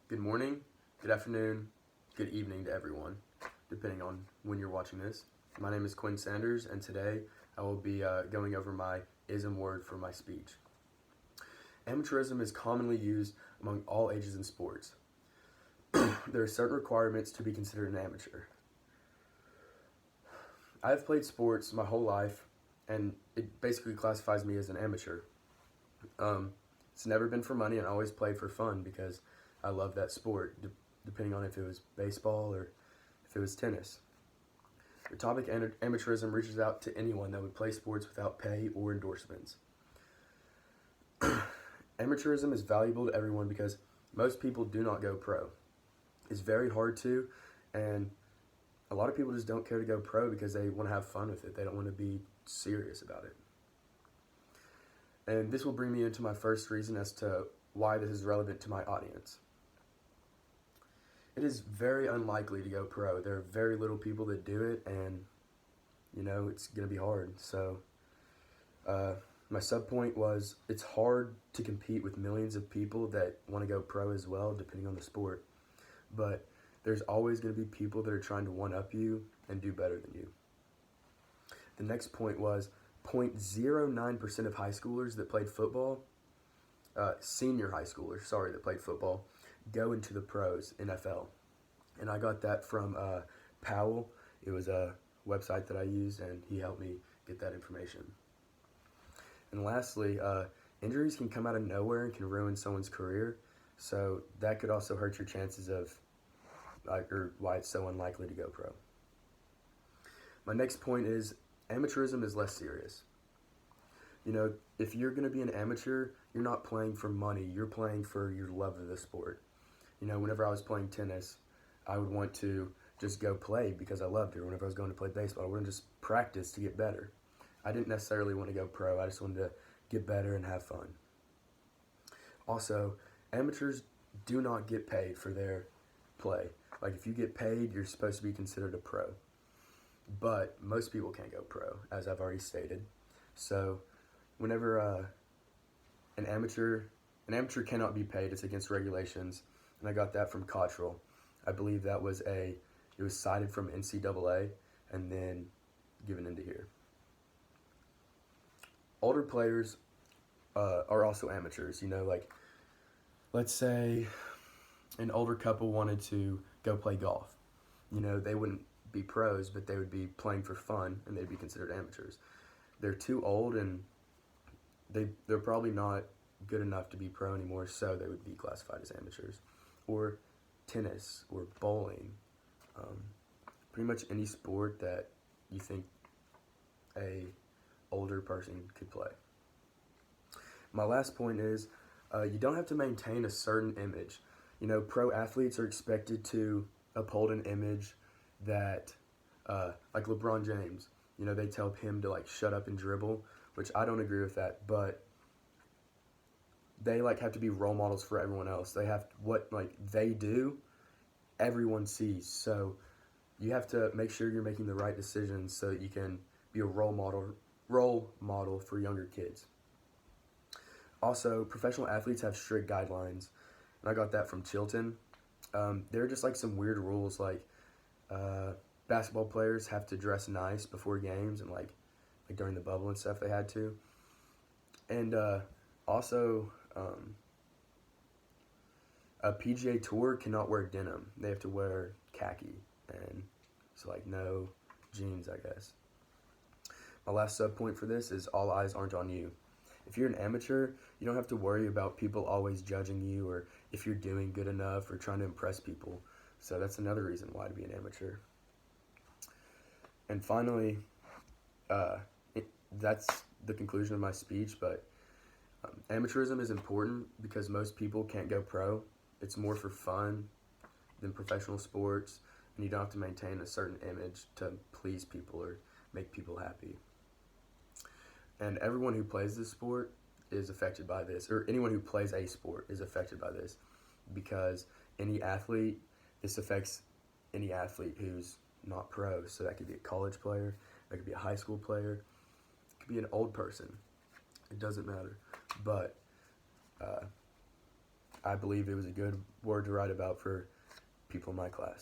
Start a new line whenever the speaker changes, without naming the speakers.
Good morning, good afternoon, good evening to everyone, depending on when you're watching this. My name is Quinn Sanders, and today I will be going over my ism word for my speech. Amateurism is commonly used among all ages in sports. There are certain requirements to be considered an amateur. I have played sports my whole life, and it basically classifies me as an amateur. It's never been for money, and I always played for fun because I love that sport, depending on if it was baseball or if it was tennis. The topic amateurism reaches out to anyone that would play sports without pay or endorsements. Amateurism is valuable to everyone because most people do not go pro. It's very hard to, and a lot of people just don't care to go pro because they want to have fun with it. They don't want to be serious about it. And this will bring me into my first reason as to why this is relevant to my audience. It is very unlikely to go pro. There are very little people that do it, and it's going to be hard. So my sub point was it's hard to compete with millions of people that want to go pro as well, depending on the sport. But there's always going to be people that are trying to one-up you and do better than you. The next point was 0.09% of high schoolers that played football, senior high schoolers, that played football, go into the pros, NFL. And I got that from Powell. It was a website that I used, and he helped me get that information. And lastly, injuries can come out of nowhere and can ruin someone's career. So that could also hurt your chances of, or why it's so unlikely to go pro. My next point is amateurism is less serious. If you're going to be an amateur, you're not playing for money. You're playing for your love of the sport. Whenever I was playing tennis, I would want to just go play because I loved it. Or whenever I was going to play baseball, I wouldn't just practice to get better. I didn't necessarily want to go pro. I just wanted to get better and have fun. Also, amateurs do not get paid for their play. Like, if you get paid, you're supposed to be considered a pro. But most people can't go pro, as I've already stated. So whenever an amateur cannot be paid, it's against regulations, and I got that from Cottrell. I believe it was cited from NCAA and then given into here. Older players are also amateurs. Let's say an older couple wanted to go play golf. They wouldn't be pros, but they would be playing for fun, and they'd be considered amateurs. They're too old, and they're probably not good enough to be pro anymore, so they would be classified as amateurs. Or tennis, or bowling, pretty much any sport that you think a older person could play. My last point is you don't have to maintain a certain image. Pro athletes are expected to uphold an image that, like LeBron James, they tell him to shut up and dribble, which I don't agree with that, but they have to be role models for everyone else. They have what they do, everyone sees. So you have to make sure you're making the right decisions so that you can be a role model for younger kids. Also, professional athletes have strict guidelines, and I got that from Chilton. There are just some weird rules, basketball players have to dress nice before games, and during the bubble and stuff they had to. And also, a PGA Tour cannot wear denim. They have to wear khaki, and so no jeans, I guess. My last sub point for this is all eyes aren't on you. If you're an amateur, you don't have to worry about people always judging you or if you're doing good enough or trying to impress people. So that's another reason why to be an amateur. And finally, that's the conclusion of my speech, but amateurism is important because most people can't go pro. It's more for fun than professional sports, and you don't have to maintain a certain image to please people or make people happy. And everyone who plays this sport is affected by this, or anyone who plays a sport is affected by this, because this affects any athlete who's not pro. So that could be a college player, that could be a high school player, it could be an old person. It doesn't matter. But I believe it was a good word to write about for people in my class.